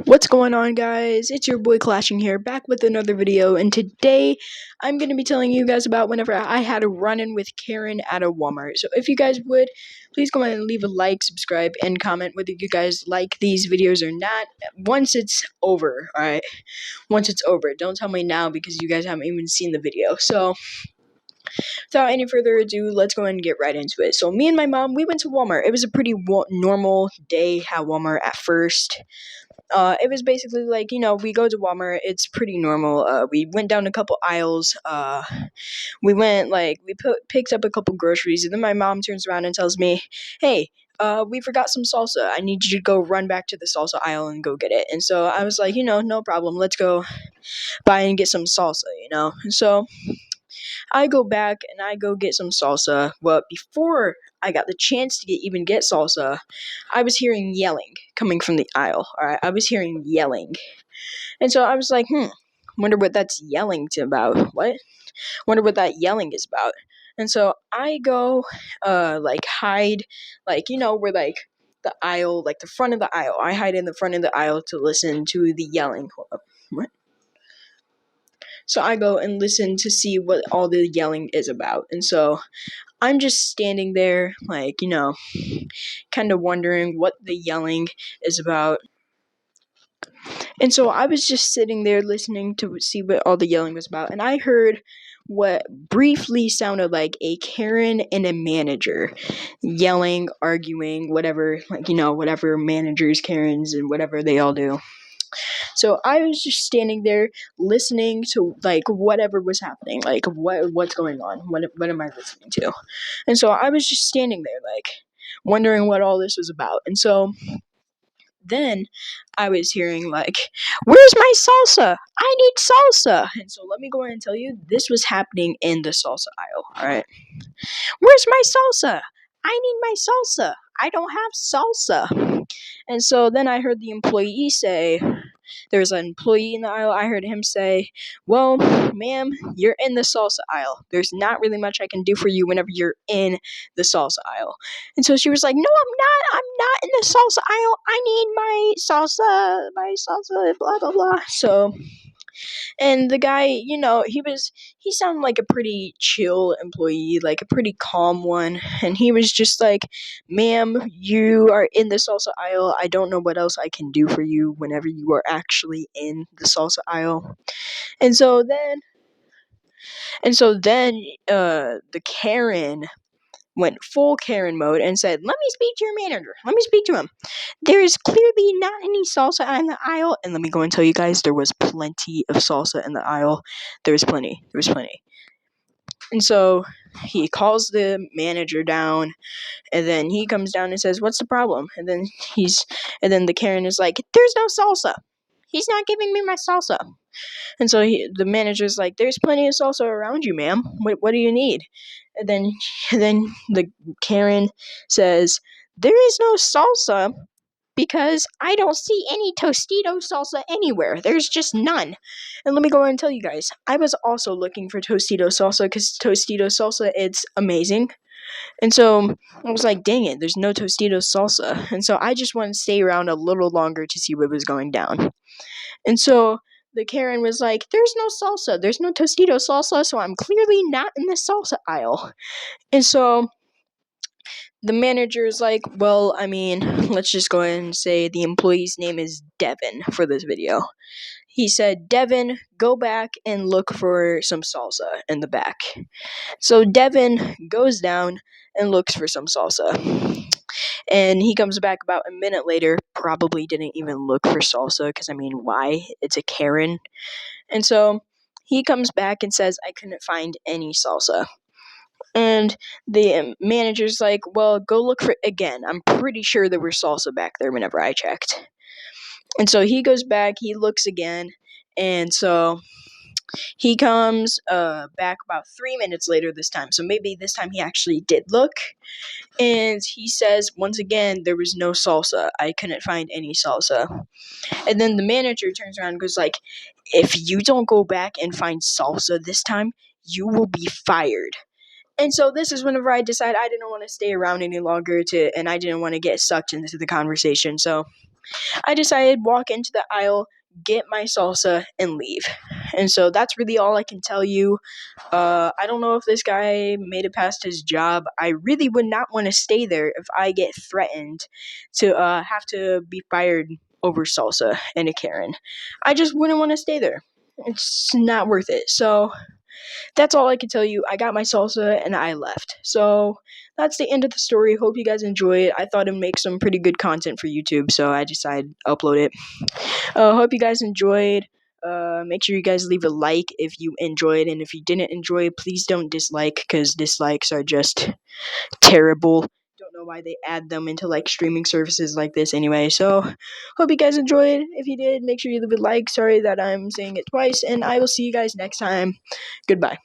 What's going on, guys? It's your boy Clashing here, back with another video, and today I'm going to be telling you guys about whenever I had a run-in with Karen at a Walmart. So if you guys would, please go ahead and leave a like, subscribe, and comment whether you guys like these videos or not once it's over, alright? Once it's over. Don't tell me now because you guys haven't even seen the video. So without any further ado, let's go ahead and get right into it. So me and my mom, we went to Walmart. It was a pretty normal day at Walmart at first. It was basically like, we go to Walmart, it's pretty normal. We went down a couple aisles, picked up a couple groceries, and then my mom turns around and tells me, hey, we forgot some salsa. I need you to go run back to the salsa aisle and go get it. And so I was like, no problem, let's go buy and get some salsa. And so I go back and I go get some salsa. But before I got the chance to even get salsa, I was hearing yelling coming from the aisle. Alright, I was hearing yelling. And so I was like, wonder what that's yelling about. What? Wonder what that yelling is about. And so I go, hide, where, the aisle, the front of the aisle. I hide in the front of the aisle to listen to the yelling. What? So I go and listen to see what all the yelling is about. And so I'm just standing there, kind of wondering what the yelling is about. And so I was just sitting there listening to see what all the yelling was about. And I heard what briefly sounded like a Karen and a manager yelling, arguing, whatever, whatever managers, Karens, and whatever they all do. So I was just standing there listening to whatever was happening, what's going on, what am I listening to? And so I was just standing there wondering what all this was about. And so then I was hearing where's my salsa? I need salsa. And so let me go ahead and tell you, this was happening in the salsa aisle. All right. Where's my salsa? I need my salsa. I don't have salsa. And so then I heard the employee say, there's an employee in the aisle. I heard him say, well, ma'am, you're in the salsa aisle. There's not really much I can do for you whenever you're in the salsa aisle. And so she was like, no, I'm not. I'm not in the salsa aisle. I need my salsa, blah, blah, blah. So, and the guy, he sounded like a pretty chill employee, like a pretty calm one. And he was just like, ma'am, you are in the salsa aisle. I don't know what else I can do for you whenever you are actually in the salsa aisle. And so then, the Karen went full Karen mode and said, let me speak to your manager. Let me speak to him. There is clearly not any salsa in the aisle. And let me go and tell you guys, there was plenty of salsa in the aisle. There was plenty. And so he calls the manager down, and then he comes down and says, what's the problem? And then the Karen is like, there's no salsa. He's not giving me my salsa. And so the manager's like, there's plenty of salsa around you, ma'am. What do you need? And then the Karen says, there is no salsa because I don't see any Tostito salsa anywhere. There's just none. And let me go ahead and tell you guys, I was also looking for Tostito salsa because Tostito salsa, it's amazing. And so I was like, dang it, there's no Tostito salsa. And so I just wanted to stay around a little longer to see what was going down. And so the Karen was like, there's no salsa. There's no Tostito salsa, so I'm clearly not in the salsa aisle. And so the manager is like, well, I mean, let's just go ahead and say the employee's name is Devin for this video. He said, Devin, go back and look for some salsa in the back. So Devin goes down and looks for some salsa. And he comes back about a minute later, probably didn't even look for salsa, because, I mean, why? It's a Karen. And so he comes back and says, I couldn't find any salsa. And the manager's like, well, go look for it again. I'm pretty sure there was salsa back there whenever I checked. And so he goes back, he looks again, and so he comes back about 3 minutes later this time. So maybe this time he actually did look. And he says, once again, there was no salsa. I couldn't find any salsa. And then the manager turns around and goes like, if you don't go back and find salsa this time, you will be fired. And so this is whenever I decided I didn't want to stay around any longer and I didn't want to get sucked into the conversation. So I decided walk into the aisle, get my salsa, and leave. And so that's really all I can tell you. I don't know if this guy made it past his job. I really would not want to stay there if I get threatened to have to be fired over salsa and a Karen. I just wouldn't want to stay there. It's not worth it. So that's all I can tell you. I got my salsa and I left. So that's the end of the story. Hope you guys enjoy it. I thought it'd make some pretty good content for YouTube, so I decided to upload it. Hope you guys enjoyed. Make sure you guys leave a like if you enjoyed, and if you didn't enjoy, please don't dislike, because dislikes are just terrible. Don't know why they add them into like streaming services like this anyway. So hope you guys enjoyed. If you did, make sure you leave a like. Sorry that I'm saying it twice, and I will see you guys next time. Goodbye.